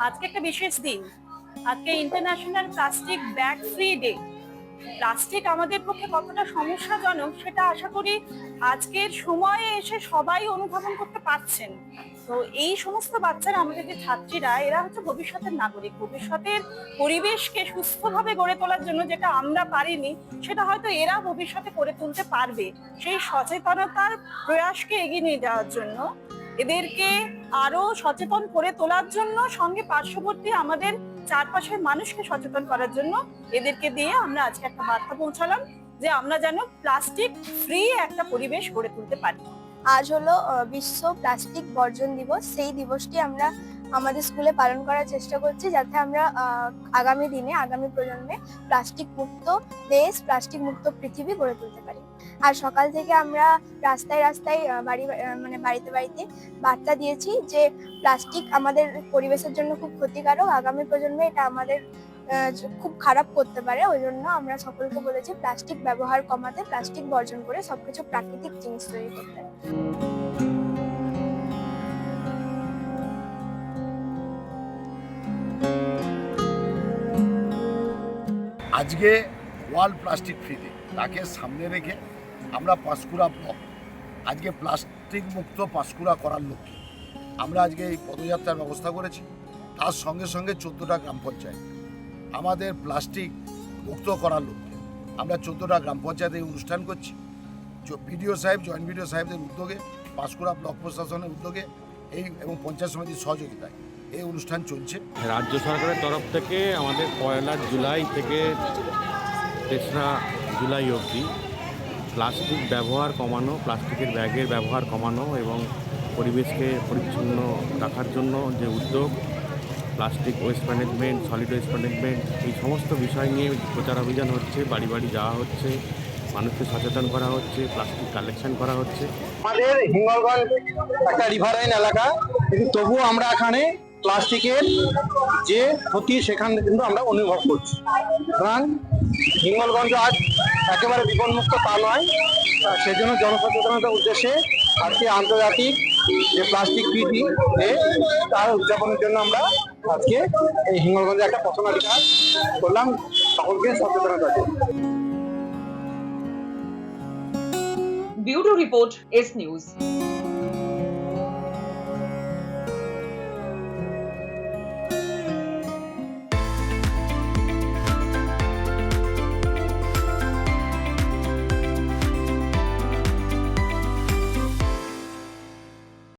আজকে একটা বিশেষ দিন। আজকে international plastic bag free day. Plastic আমাদের পক্ষে কতটা সমস্যাজনক সেটা আশা করি আজকের সময়ে এসে সবাই অনুধাবন করতে পারছেন। তো এই সমস্ত বাচ্চারা, আমাদের যে ছাত্রীরা, এরা হচ্ছে ভবিষ্যতের নাগরিক। ভবিষ্যতের পরিবেশকে সুস্থভাবে গড়ে তোলার জন্য যেটা আমরা পারিনি সেটা হয়তো এরা ভবিষ্যতে করে তুলতে পারবে। সেই সচেতনতার প্রয়াসকে এগিয়ে নিয়ে যাওয়ার জন্য, এদেরকে আরো সচেতন করে তোলার জন্য, সঙ্গে পার্শ্ববর্তী আমাদের চারপাশের মানুষকে সচেতন করার জন্য এদেরকে দিয়ে আমরা আজকে একটা বার্তা পৌঁছালাম যে আমরা যেন প্লাস্টিক ফ্রি একটা পরিবেশ গড়ে তুলতে পারি। আজ হলো বিশ্ব প্লাস্টিক বর্জন দিবস। সেই দিবসটি আমরা আমাদের স্কুলে পালন করার চেষ্টা করছি, যাতে আমরা আগামী দিনে, আগামী প্রজন্মে প্লাস্টিক মুক্ত দেশ, প্লাস্টিক মুক্ত পৃথিবী গড়ে তুলতে পারি। আর সকাল থেকে আমরা রাস্তায় রাস্তায় বাড়িতে বাড়িতে বার্তা দিয়েছি যে প্লাস্টিক আমাদের পরিবেশের জন্য খুব ক্ষতিকারক, আগামী প্রজন্মে এটা আমাদের খুব খারাপ করতে পারে। ওই জন্য আমরা সকলকে বলেছি প্লাস্টিক ব্যবহার কমাতে, প্লাস্টিক বর্জন করে সবকিছু প্রাকৃতিক জিনিস তৈরি করতে। আজকে ওয়ার্ল্ড প্লাস্টিক ফ্রি ডে, তাকে সামনে রেখে আমরা পাঁশকুড়া ব্লক আজকে প্লাস্টিক মুক্ত পাঁশকুড়া করার লক্ষ্যে আমরা আজকে এই পদযাত্রার ব্যবস্থা করেছি। তার সঙ্গে সঙ্গে 14টা গ্রাম পঞ্চায়েত আমাদের প্লাস্টিক মুক্ত করার লক্ষ্যে আমরা 14টা গ্রাম পঞ্চায়েতে এই অনুষ্ঠান করছি। বিডিও সাহেব, জয়েন্ট বিডিও সাহেবদের উদ্যোগে, পাঁশকুড়া ব্লক প্রশাসনের উদ্যোগে এবং পঞ্চায়েত সমিতির সহযোগিতায় এই অনুষ্ঠান চলছে। রাজ্য সরকারের তরফ থেকে আমাদের 1 জুলাই থেকে 3রা জুলাই অবধি প্লাস্টিক ব্যবহার কমানো, প্লাস্টিকের ব্যাগের ব্যবহার কমানো এবং পরিবেশকে পরিচ্ছন্ন রাখার জন্য যে উদ্যোগ, plastic waste management, solid waste management, এই সমস্ত বিষয় নিয়ে প্রচার অভিযান হচ্ছে। বাড়ি বাড়ি যাওয়া হচ্ছে, মানুষকে সচেতন করা হচ্ছে, প্লাস্টিক কালেকশন করা হচ্ছে। আমাদের হিঙ্গলগঞ্জ একটা রিভারাইন এলাকা, কিন্তু তবুও আমরা এখানে প্লাস্টিকের যে ক্ষতি সেখানে কিন্তু আমরা অনুভব করছি। সুতরাং হিঙ্গলগঞ্জ আজ একেবারে বিপদমুক্ত তা নয়, সেজন্য জনসচেতনতার উদ্দেশ্যে আজকে আন্তর্জাতিক যে প্লাস্টিক ফ্রি ডে, তার উদযাপনের জন্য আমরা আজকে এই হিঙ্গলগঞ্জে একটা পথনাটিকা করলাম সকলকে সচেতনতা দিয়ে। Bureau report, S news.